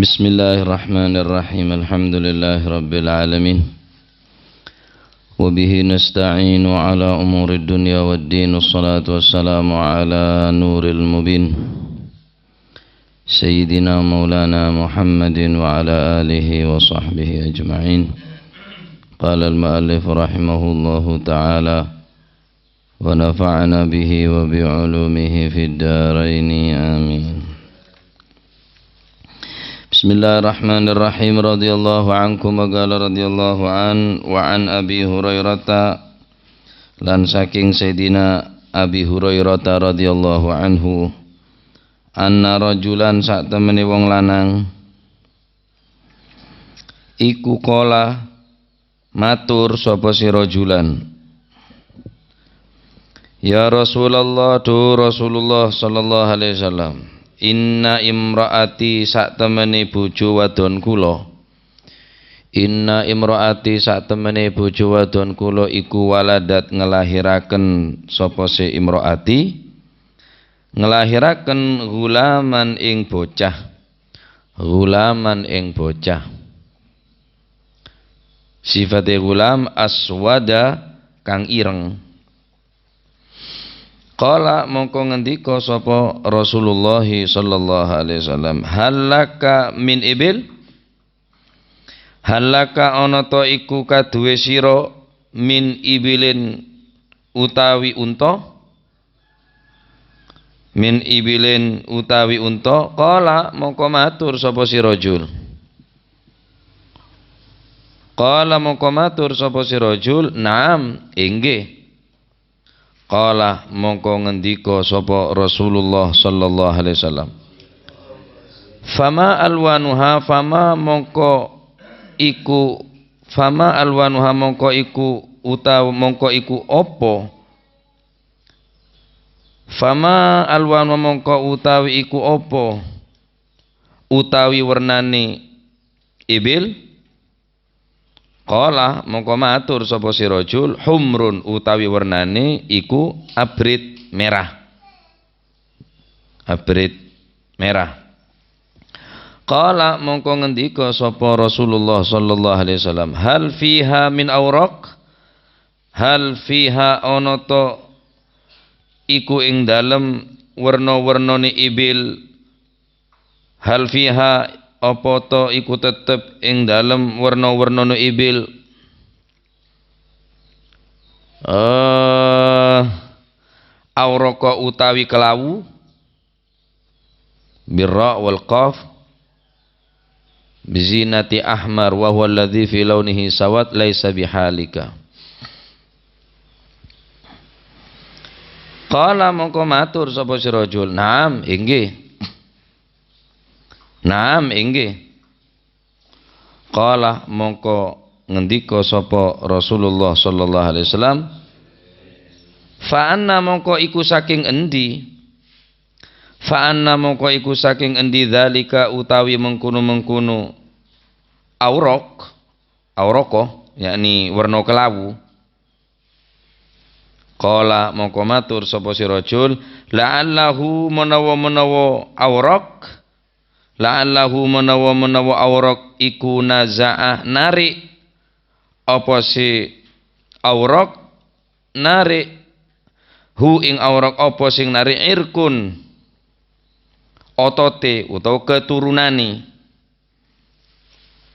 Bismillahirrahmanirrahim. Alhamdulillahirabbil alamin. Wa bihi nasta'inu ala umurid dunya waddin. Wassalatu wassalamu ala nuril mubin. Sayyidina Maulana Muhammadin wa ala alihi wa sahbihi ajma'in. Qala al-mu'allif rahimahullahu ta'ala wa nafa'ana bihi wa bi'ulumihi fid daraini amin. Bismillahirrahmanirrahim. Radhiyallahu ankum wa qala radhiyallahu an wa an Abi Hurairah lan saking Sayyidina Abi Hurairah radhiyallahu anhu anna rajulan sak temene wong lanang iku kala matur sapa si rajulan, ya Rasulullah, tu Rasulullah sallallahu alaihi wasallam, inna imraati sak temene bojo wadon kula, inna imraati sak temene bojo wadon kula iku waladat ngelahiraken sapa se imraati, ngelahiraken gulaman ing bocah, gulaman ing bocah. Sifate gulam aswada kang ireng. Qala mongko ngendika sapa Rasulullah sallallahu alaihi wasallam, halaka min ibil, halaka ana ta iku kaduwe sira min ibilin utawi unta, min ibilin utawi unta. Qala mongko matur sapa si rajul, qala mongko matur sapa si rajul, naam inggih. Qala mongko ngendika sapa Rasulullah sallallahu alaihi wasallam, fama alwanuha, fama mongko iku, fama alwanuha mongko iku utawa mongko iku apa, fama alwanu mongko utawi iku apa, utawi wernane ibil. Qala mongko matur sapa si rajul, humrun utawi wernane iku abrit merah, abrit merah. Qala mongko ngendika sapa Rasulullah sallallahu alaihi wasallam, hal fiha min awraq, hal fiha ana ta iku ing dalem werna-wernane ibil, hal fiha apa to iku tetep ing dalem werna-wernane ibil. Awraqa utawi kelawu, birra wal qaf, bizinati ahmar wa huwa alladhi fi launihi sawat laisa bihalika. Qala mongko matur sapa si rajul, naam inggih, naam inggih. Qala mongko ngendika sapa Rasulullah sallallahu alaihi wasallam, fa anna mongko iku saking endi, fa anna mongko iku saking endi dzalika utawi mengkono-mengkono awraq, awraqa yakni werna kelawu. Qala mongko matur sapa si rajul, la'allahu menawa-menawa awraq, la'allahu menawa-menawa awraq iku naza'ah narik apa si awraq, narik hu ing awraq apa sing narik irkun otote utawa keturunani,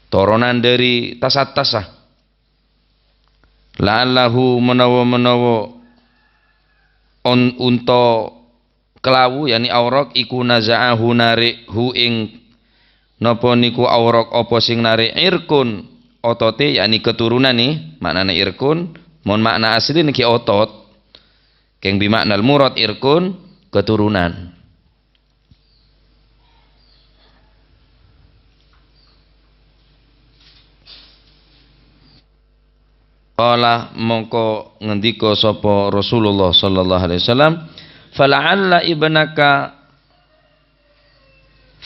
toronan dari tasat-tasah. La'allahu menawa-menawa unta kelawu yani awraq iku naza'ahu narik hu ing napa niku awraq apa sing narik irkun otote yani keturunan nih maknane irkun, mon makna asli niki otot keng bimaknal murad irkun keturunan. Qala mongko ngendika sapa Rasulullah sallallahu alaihi wasallam, fala'alla ibnaka,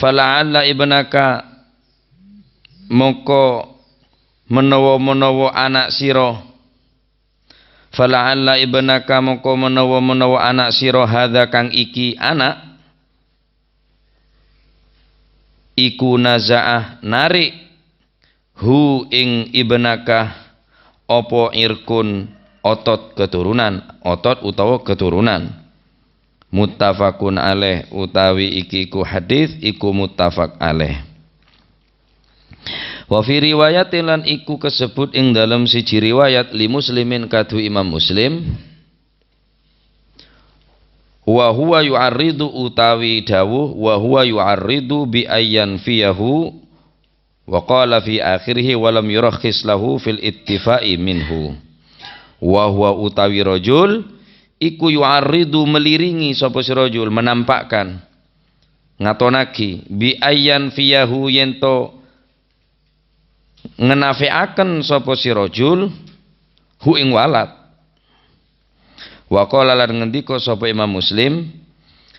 fala'alla ibnaka mongko menawa-menawa anak sira, fala'alla ibnaka mongko menawa-menawa anak sira, hadza kang iki anak, iku nazaah narik hu ing ibnakah opo irkun otot keturunan, otot utawa keturunan. Muttafaqun alaih utawi iki ku hadis iku muttafaq alaih. Wa fi riwayatin lan iku kesebut ing dalam siji riwayat li Muslimin kadu Imam Muslim, wa huwa yu'arridu utawi dawuh wa huwa yu'arridu bi ayyan fiyahu wa qala fi akhirih wa lam yurakhis lahu fil ittifai minhu. Wa huwa utawi rajul iku yu'arridu meliringi sapa si rajul, menampakkan ngatonaki bi ayyan fiyahu yento ngenafiaken sapa si rajul hu ing walad. Wa qala lan ngendika sapa Imam Muslim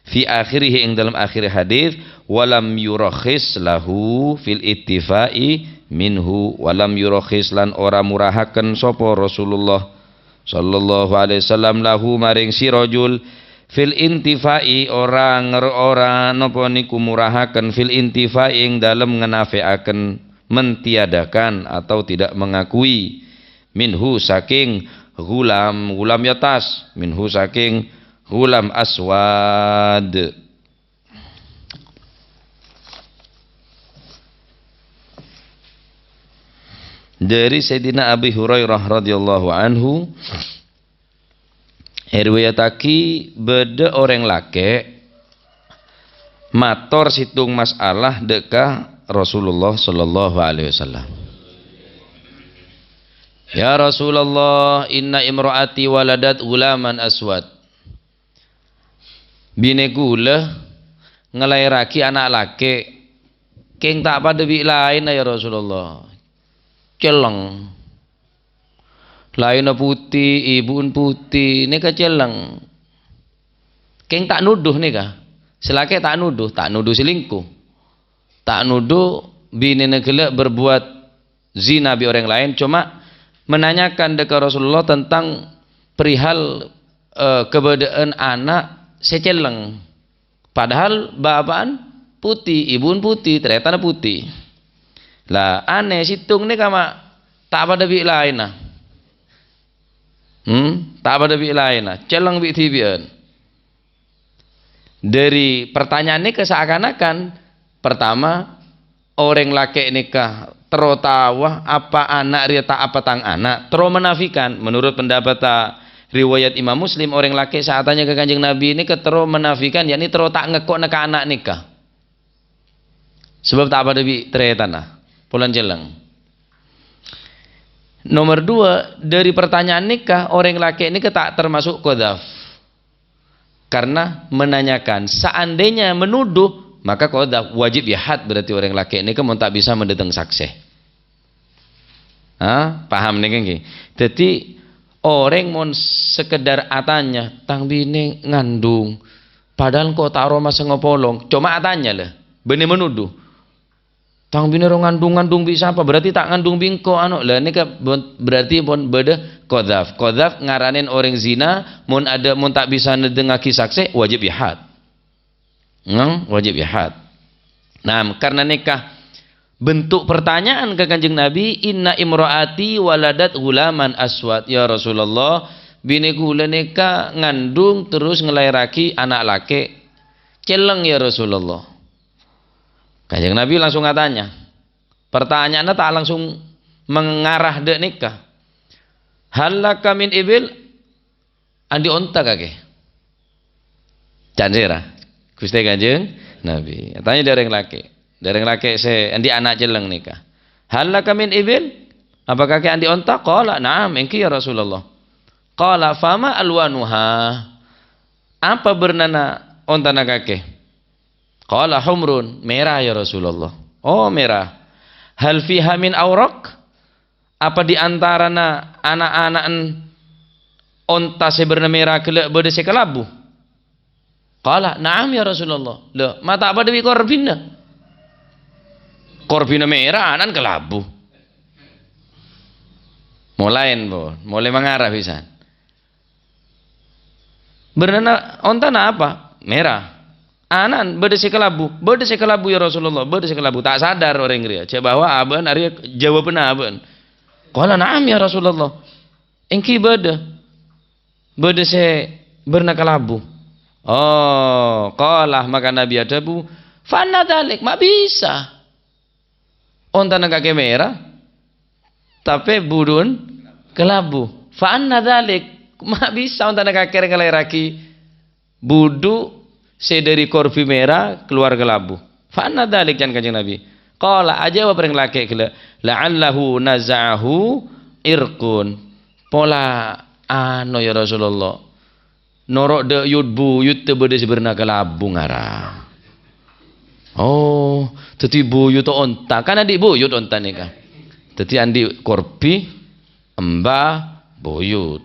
fi akhirih ing dalam akhir hadis walam yurakhis lahu fil ittifai minhu, walam yurakhis lan ora murahaken sapa Rasulullah sallallahu alaihi wasallam lahu maring si rajul fil intifai ora napa niku murahaken fil intifai ing dalam ngenafiaken mentiadakan atau tidak mengakui minhu saking gulam yatas, minhu saking gulam aswad. Dari Sayyidina Abi Hurairah radhiyallahu anhu riwayataki beda orang lake mator situng masalah dekah Rasulullah sallallahu alaihi wasallam. Ya Rasulullah, inna imraati waladat gulaman aswad. Bine kula ngelairaki anak laki keng tak pada bi lain ya Rasulullah. Celeng. Lain putih, ibu putih, nika celeng. Keng tak nuduh nika. Selake tak nuduh selingkuh. Tak nuduh bini negela berbuat zina bi orang lain, cuma menanyakan dekat Rasulullah tentang perihal keberadaan anak seceleng. Padahal bapaan putih, ibu putih, ternyata putih. Lah aneh situng ni kama tak pada bi lain nah. Tak pada bi lain nah, celeng bi tibian. Dari pertanyaan ini seakan-akan pertama, orang laki nikah terotawa apa anak rita apa tang anak tero menafikan. Menurut pendapat riwayat Imam Muslim, orang laki saat tanya ke Kanjeng Nabi ini ketero menafikan, yakni tero tak ngekok neka anak nikah. Sebab tak pada bi teretana pulan jeleng. Nomor dua, dari pertanyaan nikah orang laki ini tak termasuk qadzaf. Karena menanyakan, seandainya menuduh maka qadzaf, wajib had, berarti orang laki ini kan tak bisa mendatang saksi. Paham nih kan? Jadi orang mau sekedar atanya tang bini ngandung, padahal kok taruh masa ngopolong, cuma atanya lah, benih menuduh. Tang bini ngandung bisa apa? Berarti tak ngandung bingko anu lah, ini berarti pun beda qadzaf. Qadzaf ngaranin orang zina, mun tak bisa nedengaki saksi, wajib had. Wajib had. Nah, karena nikah bentuk pertanyaan ke Kanjeng Nabi, inna imraati waladat gulaman aswad. Ya Rasulullah, bini kula nikah ngandung terus ngelairaki anak laki celeng ya Rasulullah. Kanjeng Nabi langsung ngatanya. Pertanyaannya tak langsung mengarah dek nikah. Halaka min ibil andi onta kake. Janjera. Gusti Kanjeng Nabi. Tanya dari yang laki andi anak jeleng nikah. Halaka min ibil? Apakah andi onta? Qala na'am, engki ya Rasulullah. Qala fama alwanuha? Apa bernana onta nakake? Qala humrun, merah ya Rasulullah. Oh merah. Hal fiha min awraq? Apa di antara anak-anak onta seberna merah kelak berdesi kelabu? Qala na'am ya Rasulullah. Loh, mata apa dewi korbina? Korbina merah anan kelabu. Mulai mengarah bisa. Bernana onta apa? Merah. anan beda si kelabu ya Rasulullah, beda si kelabu. Tak sadar orang dia cek bahwa aban ari jawabna aban. Qala na'am ya Rasulullah. Engki beda si berna kelabu. Oh, qala maka Nabi adabu fana dalik mak bisa. Onta na kaki merah tapi budun kelabu. Fana dalik mak bisa onta na kaki raki budu dari korbi merah keluar kelabu. Fana dalik kan kanjeng Nabi. Qala aja wa pereng laki kala la'allahu naza'ahu irqun. Pola ano ya Rasulullah. Norok de yudbu yut te bede seberna kelabu ngara. Oh, teti buyut onta. Kan adik buyut onta nih kan. Teti andi korbi embah buyut.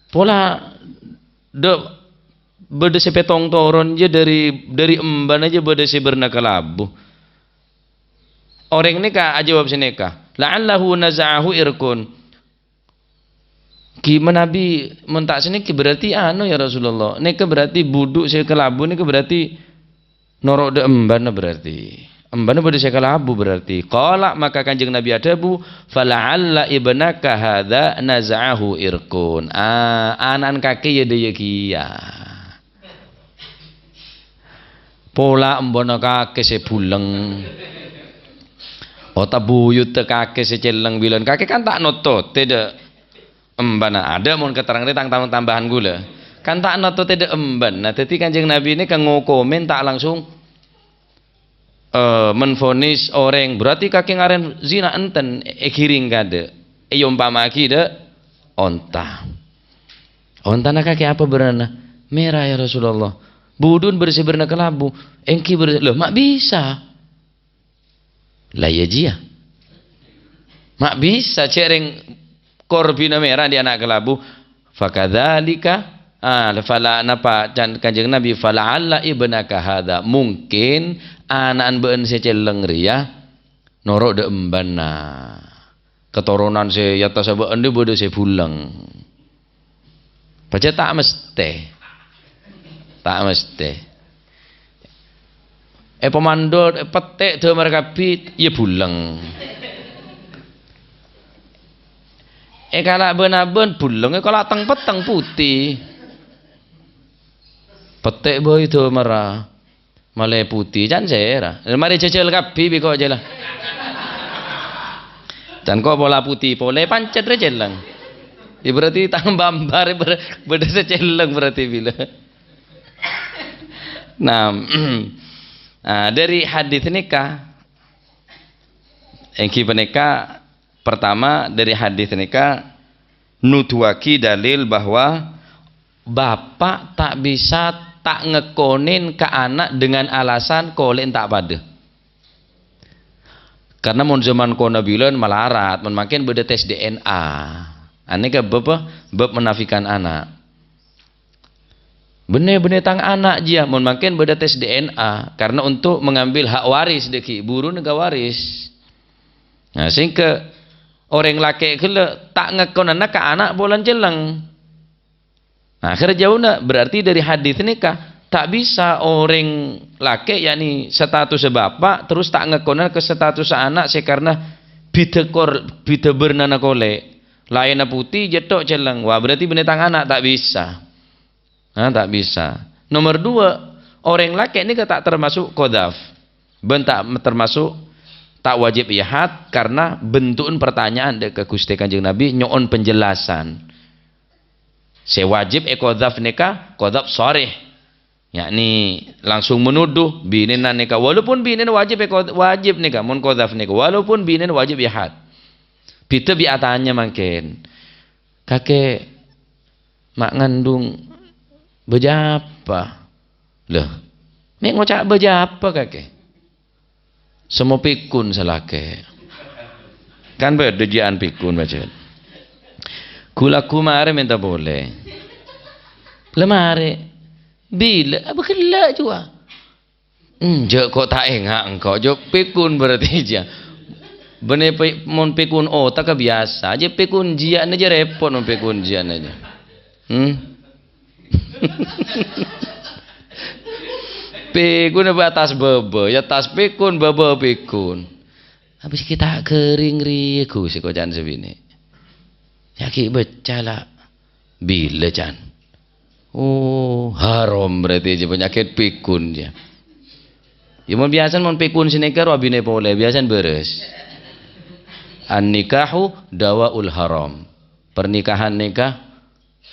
Pola de bede sepetong toron je dari emban aja bede seberna kelabu. Orang ini kah jawab sini kah? La'allahu naza'ahu irkun. Gimana Nabi mentak sini berarti anu ya Rasulullah. Ini berarti buduk saya kelabu ini berarti norok de emban berarti. Emban pada saya kelabu berarti. Qala maka kanjeng Nabi adabu fala'alla ibnaka hadza naza'ahu irkun. Anan kaki ya de kia. Pola embana kaki sebuleng. Ota buyut te kake seceleng bilan kake kan tak noto tidak embana ada mohon keterangan tentang tambahan gula kan tak noto tidak emban. Nah tadi kanjeng Nabi ini kan ngokomen tak langsung menfonis orang berarti kake ngaren zina enten kiring kade umpama ki de onta na kake apa berana merah ya Rasulullah budun bersih berna kelabu engki bersih loh mak bisa lah ya jia mak bisa cereng korbina merah di anak kelabu fakadzalika fala napa kanjeng Nabi fala alla ibnaka hadza mungkin anak beun seceleng ria norok de embana keturunan se yata sabeun de bodo se pulang baca tak mesti pemandor petek de mereka bit ya bulang kalau benar-benar bulang kalau teng peteng putih petek boy itu merah malah putih jangan saya mari cecil kapi biko aja lah jangan kok bola putih boleh pancet aja lang berarti tambah bar beda seceleng berarti bila nah dari hadis nikah engki penika pertama dari hadis nikah nutuaki dalil bahwa bapak tak bisa tak ngekonin ke anak dengan alasan kolen tak pada karena mun zaman kono bilen malarat mun makin beda tes DNA aneh ke bab menafikan anak bener-bener tang anak dia mun makin beda tes DNA karena untuk mengambil hak waris deki buru nega waris nah sehingga orang laki kele tak ngekon anak ke anak bolan jeleng nah akhirnya jauh nak berarti dari hadis nikah tak bisa orang laki yakni status bapak terus tak ngekon ke status anak karena bida bernana kole lainnya putih jetok jeleng wah berarti bener tang anak tak bisa. Nah, tak bisa. Nomor dua, orang laki ini tak termasuk kodaf. Tak termasuk tak wajib ihad karena bentukun pertanyaan ke Gusti Kanjeng Nabi nyoon penjelasan. Sewajib kodaf nikah, kodaf sharih. Yakni langsung menuduh binin nikah walaupun binin wajib nikah, mun kodaf nikah walaupun binin wajib ihad. Bita biatanya makin. Kakek mak ngandung bejapa loh nek ngocak bejapa kakek semua pikun salake kan berdejian pikun macam kula kumare minta boleh lemare bila apa kelak juga je kok tak engak engkau je pikun berarti je bener mon pikun tak biasa aja pikun jian aja repot mon pikun jian aja Pikun apa tas bebe, ya tas pikun bebe pikun. Habis kita kering riku si kocan sebini. Ya ki becala bila can. Oh, haram berarti je penyakit pikun je. Ya mun biasa mun pikun sinekar wabine boleh, biasa beres. An nikahu dawaul haram. Pernikahan nikah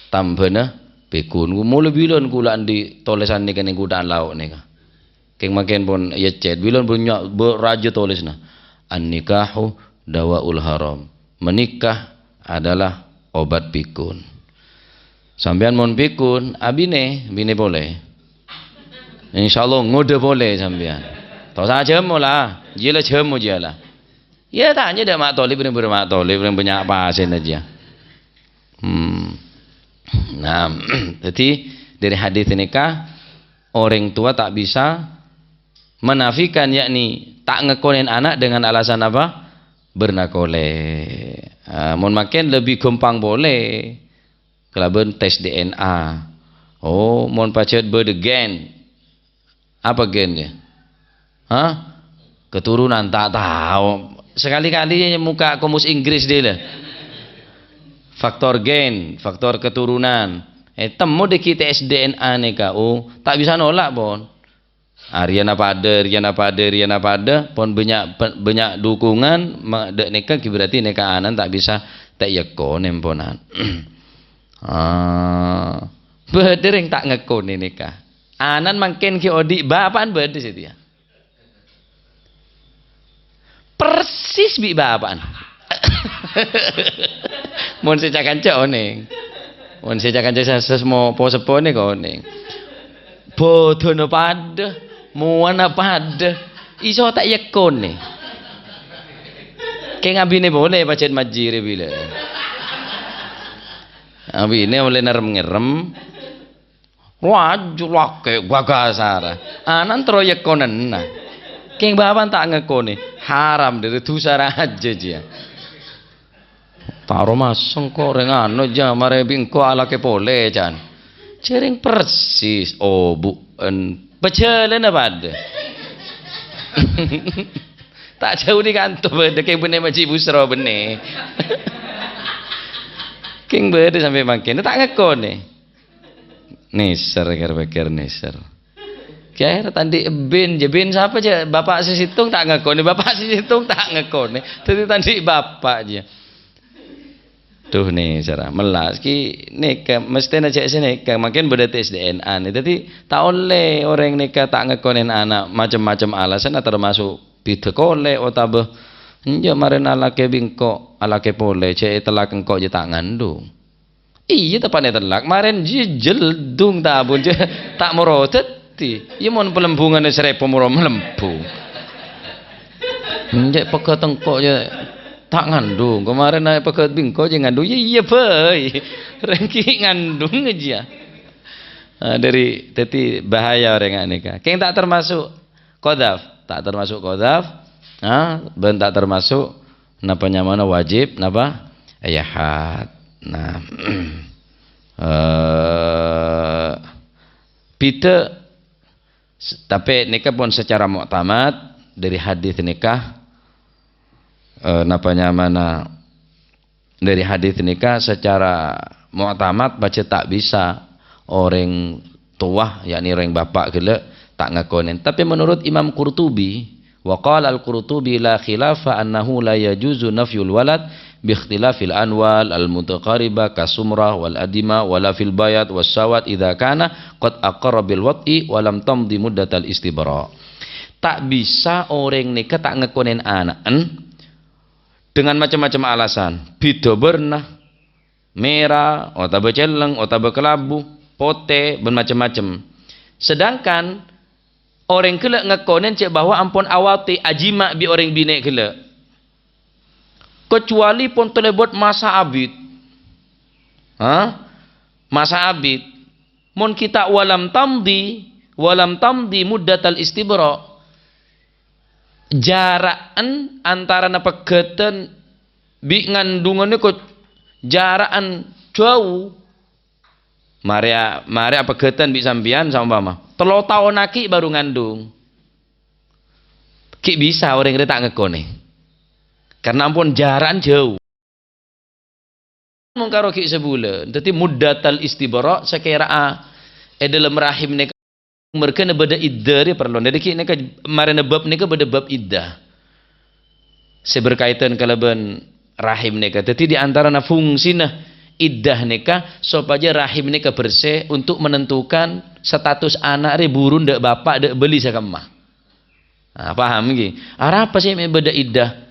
tambahna pikun. Mula bilon kula di tolesan nikah ning kudaan lauk nikah. Keng makin pun ya cet bilon punya beraja tulisna an nikahu dawaul haram, menikah adalah obat pikun. Sampean mon pikun abine bine boleh, insyaallah ngode boleh sampean tau saja mula jila jemu jala ya tanya dak mak tolib bener mak tolib bener banyak pasen aja. Nah jadi dari hadis nikah orang tua tak bisa menafikan, yakni tak ngekonin anak dengan alasan apa? Bernakole. Mun makin lebih gampang boleh kelaben tes DNA. Oh, mun pacet bergen. Apa gennya? Hah? Keturunan tak tahu. Sekali-kali muka komus Inggris dia lah. Faktor gen, faktor keturunan. Temu dikit tes DNA nih kau, tak bisa nolak bon. Riana pada pon banyak dukungan dek nikah berarti nikah anan tak bisa tak yakon emponan. Bedereng tak ngekon nikah anan makin ki odi bapaan bede situ ya persis bi bapaan. Mun secakan oneng mun secakan sesmo posepone kok oneng bodono pada muana pada iso tak yakon nih kayak ngabine boleh pacet majire bila ngabine boleh ngerem wajul wake gagasara anan tro yakonan nah kayak bapan tak ngekone haram dari dosa aja dia taro maseng kok rengano aja mare bingko ala ke pole jan cering persis oh bu Pecelen apa ada? Tak jauh di kantor beda kayak bener macam busro bener. King beda sampai makin tak ngekon nih. Neser kira-kira neser. Kira tadi bin siapa aja bapak si situng tak ngekon nih bapak si situng tak ngekon nih. Tadi bapak aja. Tuh nih cara melas ki nikah mesti nak cek sini makin beda tes DNA nih jadi tak oleh orang nikah tak ngekonin anak macam-macam alasan termasuk bida kole otabe nja maren alake bingko alake pole cek telak engkau je tak ngandung iya tepatnya telak maren jijel dung tak bun je tak merotet ti iya mon pelembungan serepo moro melempung nja pekat engkau je tak ngandung kemarin naik pakai bingko aja ngandung ya iya boy rengki ngandung aja dari teti bahaya orang nikah kayak tak termasuk kodaf ben tak termasuk napanya mana wajib napa ayahat nah pita tapi nikah pun secara muktamad dari hadis nikah napanya mana dari hadis nikah secara mu'tamad baca tak bisa orang tua yakni orang bapak gila tak ngakonin tapi menurut Imam Qurtubi wa qala al-Qurtubi la khilafa annahu la yajuzu nafyul walad bi ikhtilafil anwal al-mutaqaribah kasumrah wal adima wala fil bayat was sawat idza kana qad aqarra bil wat'i wa lam tamdi muddatal istibra. Tak bisa orang nikah tak ngakonin anak dengan macam-macam alasan bido bernah merah otak beceleng otak bekelabu pote bermacam-macam sedangkan orang kelak ngekonen cek bahwa ampun awati ajima bi orang bine kelak kecuali pun telebot masa abid masa abid mun kita walam tamdi muddatal istibra jaraan antara napagatan bi ngandungannya kok jaraan jauh Mari apa getan bi sampean saumpama 3 tahun aki baru ngandung. Ki bisa orang kita tak ngekone. Karena ampun jaran jauh. Mungkaro ki sebulan. Dadi muddatal istibara sekira dalam rahim nika merkena beda iddah dia perlu. Jadi ki nika marana bab nika beda bab iddah. Seberkaitan kalaban rahim nika. Dadi di antarana fungsina iddah nika supaya rahim nika bersih untuk menentukan status anak burun dak bapak dak beli sakamah. Nah, paham iki? Apa sih beda iddah?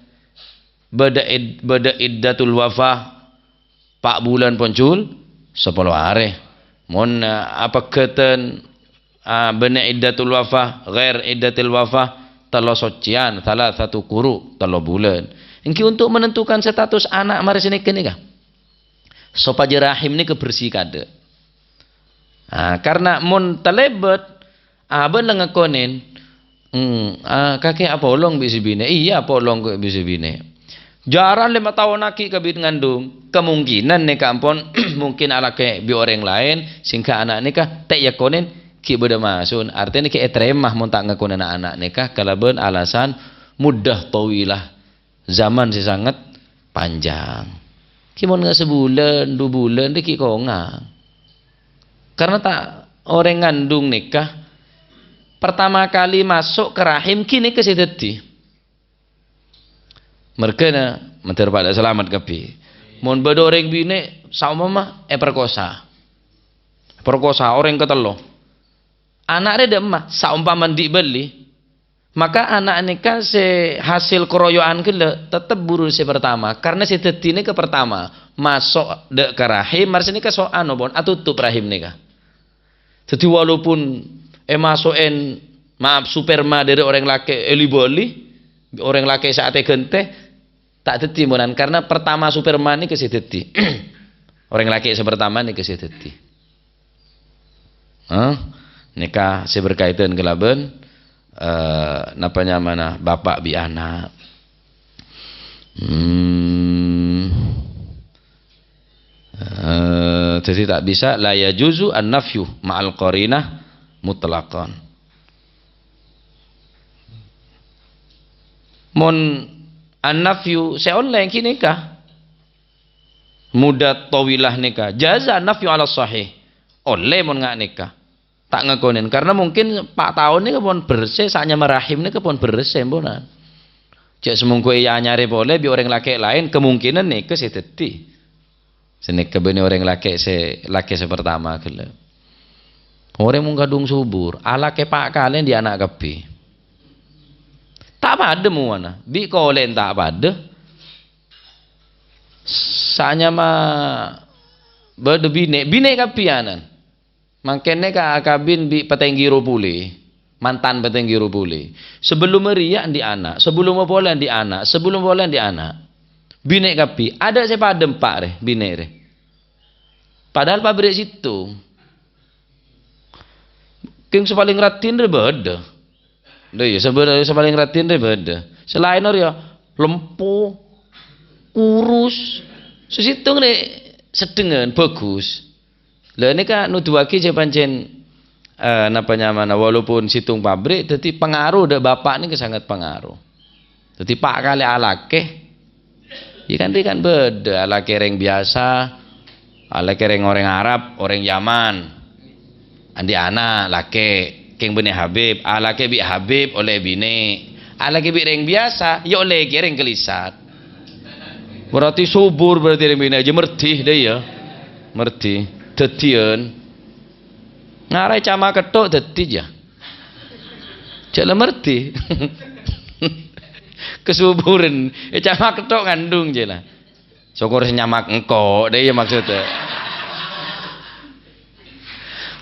Beda iddatul wafah 4 bulan poncul 10 hari. Mon apa keten bena iddatul wafah ghair iddatul wafah 3 socian salah 1 kuru 3 bulan. Engki untuk menentukan status anak mari sini kene kah? Supaya rahim ini kebersih kada. Karena mun telebet aben lengekonin kakek apa olong bisi bine. Iya apa olong kok bisi bine. Jaran 5 tahun lagi kabit ngandung. Kemungkinan nih kampon mungkin ala ke bi orang lain sehingga anak nikah tak yakonin ki beda masun. Artinya ki etremah mun tak ngakonin anak nikah kalaben alasan mudah tawilah zaman si sangat panjang. Kimon nggak sebulan, 2 bulan, dia kongang. Karena tak orang ngandung nikah, pertama kali masuk ke rahim, kini kesideti. Mereka na, mentir pada selamat kapi. Mon bedoreng bine, sama mah, perkosa. Perkosa orang ketelo. Anak dia demah, saumpah mandi beli. Maka anak nikah hasil keroyokan kele tetap buru si pertama karena si tetine ke pertama masuk de ke rahim mari nikah so bon atutup rahim nikah. Jadi walaupun masukin maaf superma dari orang laki eliboli orang laki saatnya gente tak tetimonan karena pertama superma ini ke si teti. Orang laki sepertama ini ke si teti. Nikah si berkaitan kelaben napanya mana bapak bi anak jadi tak bisa la yajuzu an-nafyu ma'al qarinah mutlaqan. Mon an-nafyu seoleh kini kah mudat tawilah nikah jaza an-nafyu ala sahih oleh mon ngak nikah tak ngakonin karena mungkin 4 tahun ini kepon bersih saknya merahim ini kepon bersih bonan cek semungku iya nyari boleh bi orang laki lain kemungkinan nih ke si teti sini kebeni orang laki sepertama gila orang mau gadung subur ala ke pak kalian di anak kepi tak pada muana bi kolen tak pada saknya mah berde bine kapianan makanya ka akabin bi petenggiro pule mantan petenggiro pule sebelum meriak di anak sebelum boleh di anak sebelum boleh di anak bine kapi ada saya padem pak re bine re padahal pabrik situ king sepaling ratin re beda deh sebenarnya sepaling ratin re beda selain ya lempu kurus sesitung re sedengan bagus. Lah ini kan nuduhake je pancen napanya mana walaupun situng pabrik jadi pengaruh dak bapak ini sangat pengaruh. Jadi pak kali alake ikan dia kan beda alake reng biasa alake reng orang Arab orang Yaman andi anak lake king bene Habib alake bi Habib oleh bine alake bi reng biasa ya oleh reng kelisat berarti subur berarti reng bine aja mertih deh ya mertih dadian ngarai cama ketok dadi ya jala merti kesuburan cama ketok ngandung jala syukur senyamak engko deh ya maksudnya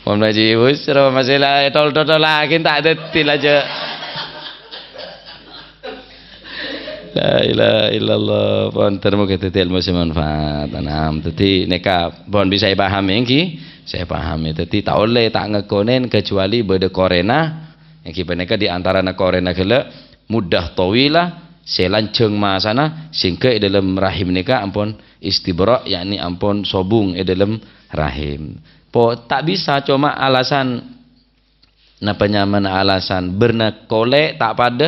mau belajar wis ro masalah tol lagi tak dadi aja la ilaha illallah pon termo kita ilmu semanfaat anam tadi neka pon bisa pahami ki saya pahami tadi tak oleh tak ngekonen kecuali beda korena yang kita neka di antara na korena gele mudah tawilah selanceng masana singke dalam rahim neka ampun istibra yakni ampun sobung dalam rahim tak bisa cuma alasan alasan bernakole tak pada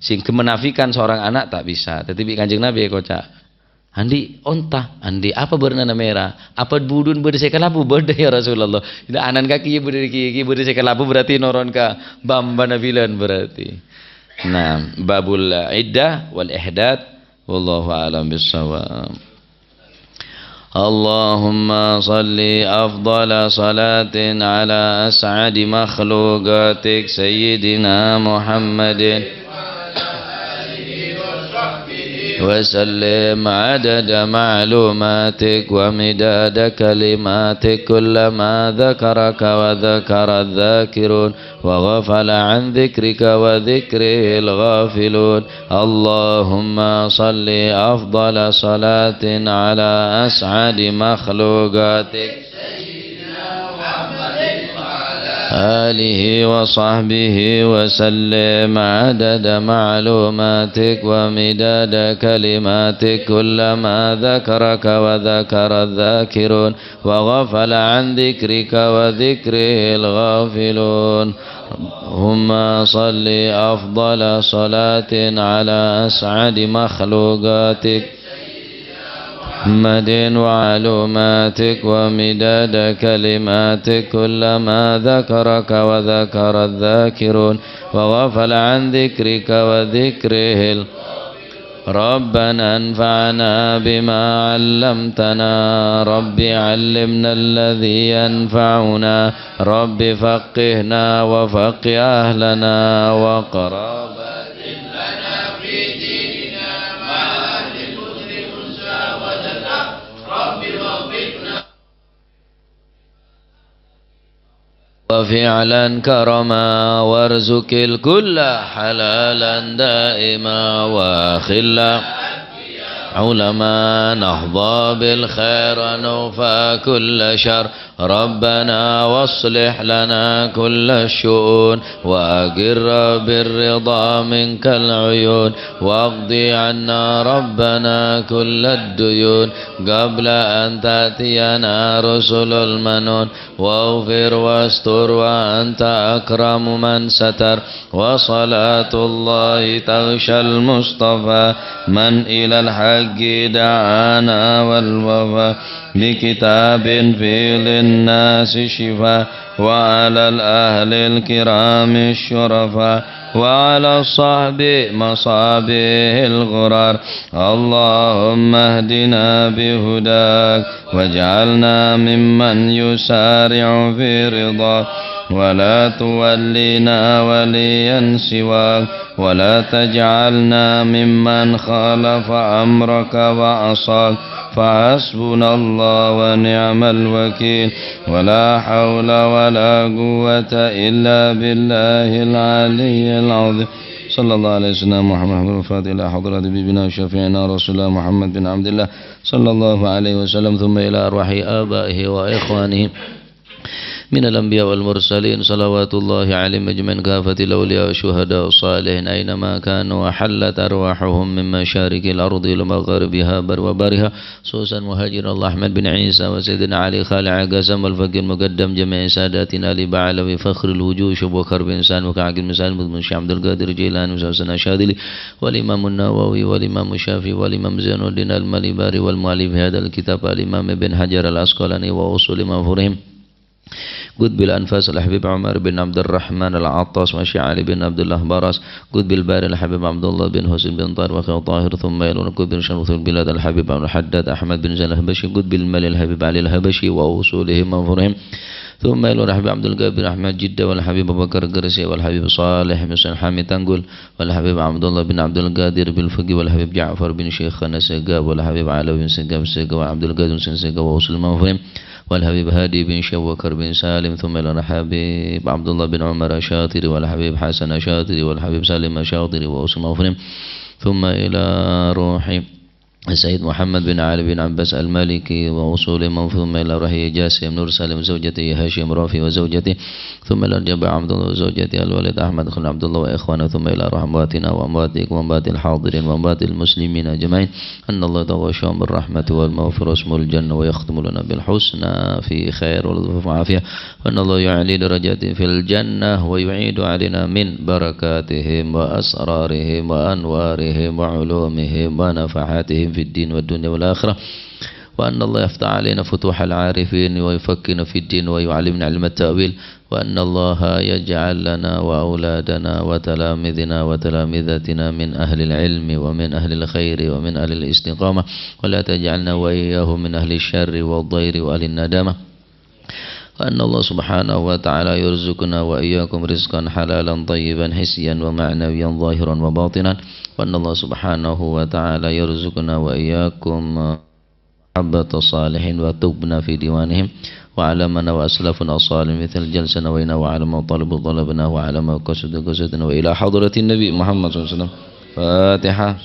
sing kemenafikan seorang anak tak bisa. Tetapi Kanjeng Nabi kocak. Andi onta, andi apa bernana merah, apa budun berdesai kalapu berde ya Rasulullah. Tidak anan kaki berdesai kalapu berarti noron ka bamba nabilan berarti. Nah, babul iddah wal ihdad wallahu a'lam bissawab. Allahumma salli afdala salatin ala as'adi makhluqatik sayyidina Muhammadin وسلم عدد معلوماتك ومداد كلماتك كلما ذكرك وذكر الذاكرون وغفل عن ذكرك وذكره الغافلون اللهم صل أفضل صلاة على أسعد مخلوقاتك آله وصحبه وسلم عدد معلوماتك ومداد كلماتك كلما ذكرك وذكر الذاكرون وغفل عن ذكرك وذكره الغافلون اللهم صل أفضل صلاة على أسعد مخلوقاتك محمد وعلوماتك ومداد كلماتك كلما ذكرك وذكر الذاكرون وغفل عن ذكرك وذكره ربنا انفعنا بما علمتنا رب علمنا الذي ينفعنا رب فقهنا وفقه أهلنا وقرابنا وفعلا كرما وارزق الكل حلالا دائما وخلا علما نحظى بالخير نوفى كل شر ربنا واصلح لنا كل الشؤون وأقر بالرضا منك العيون واقضي عنا ربنا كل الديون قبل أن تأتينا رسل المنون واغفر واستر وأنت أكرم من ستر وصلاة الله تغشى المصطفى من إلى الحق دعانا والوفا بكتاب في للناس شفاء وعلى الأهل الكرام الشرفاء وعلى الصحب مصابيح الغرار اللهم اهدنا بهداك واجعلنا ممن يسارع في رضاك ولا تولينا وليا سواك ولا تجعلنا ممن خالف أمرك وعصاك فحسبنا الله ونعم الوكيل ولا حول ولا قوة إلا بالله العلي العظيم صلى الله عليه وسلم محمد الفاتح إلى حضرة بيبنا وشفيعنا رسول الله محمد بن عبد الله صلى الله عليه وسلم ثم إلى أرواح آبائه وإخوانه من الأنبياء والمرسلين صلوات الله عليهم أجمعين كافة الأولياء والشهداء والصالحين أينما كانوا وحلت أرواحهم من مشارق الأرض إلى مغاربها بر وبرها خصوصا مهاجر الله أحمد بن عيسى وسيدنا علي خالع قاسم والفقيه المقدم جميع ساداتنا لبعلوي فخر الوجوه شبو كرب إنسان وكعق المسان مدمن عبد القادر جيلان وسوسنا شاذلي والإمام النووي والإمام الشافعي والإمام زين الدين المالباري والمؤلف هذا الكتاب الإمام ابن حجر العسقلاني ووصول مفهومهم قد بالأنفاس الحبيب عمر بن عبد الرحمن العطاس وشي علي بن عبد الله براس قد بالباري الحبيب عبد الله بن حسين بن طاهر وخير طاهر ثم يلون قد بن شرف البلاد الحبيب عبد الحداد أحمد بن زين الهبشي قد بالمال الحبيب علي الهبشي وأصولهم وفرهم ثم يلون الحبيب عبد القادر أحمد جدة والحبيب أبو بكر القرسي والحبيب صالح بن حامد تنقل والحبيب عبد الله بن عبد القادر بالفقي والحبيب جعفر بن شيخنا سقاب والحبيب علي بن سقاب سقاب وعبد القادر بن سقاب وأصول المفهم والحبيب هادي بن شوكر بن سالم ثم لنا حبيب عبد الله بن عمر شاطر والحبيب حسن شاطر والحبيب سالم شاطر وأسماء ثم إلى روحي السيد محمد بن علي بن عباس المالكي ووصول من ثم إلى رحي جاسم نور سالم وزوجته هاشم رافي وزوجته ثم إلى الجبع عبد الله وزوجته الوالد أحمد خل عبد الله وإخوانه ثم إلى رحماتنا وأمواتكم وأموات الحاضرين وأموات المسلمين أجمعين أن الله توشاهم بالرحمة والمغفرة واسمه الجنة ويختم لنا بالحسنى في خير ولطف وعافية وأن الله يعلي درجاته في الجنة ويعيد علينا من بركاتهم وأسرارهم وأنوارهم وعلومهم ونفحاتهم في الدين والدنيا والآخرة وأن الله يفتح علينا فتوح العارفين ويفكنا في الدين ويعلمنا علم التأويل وأن الله يجعل لنا وأولادنا وتلامذنا وتلامذتنا من أهل العلم ومن أهل الخير ومن أهل الاستقامة ولا تجعلنا وإياهم من أهل الشر والضير وأهل الندامة وأن الله سبحانه وتعالى يرزقنا وإياكم رزقا حلالا طيبا حسيا ومعنويا ظاهرا وباطنا وأن الله سبحانه وتعالى يرزقنا وإياكم محبة صالحين وتوبنا في ديوانهم وعلمنا وأسلفنا صالح مثل جلسنا وإنا وعلم طلب طلبنا وعلم قصد قصدنا وإلى حضرة النبي محمد صلى الله عليه وسلم فاتحة.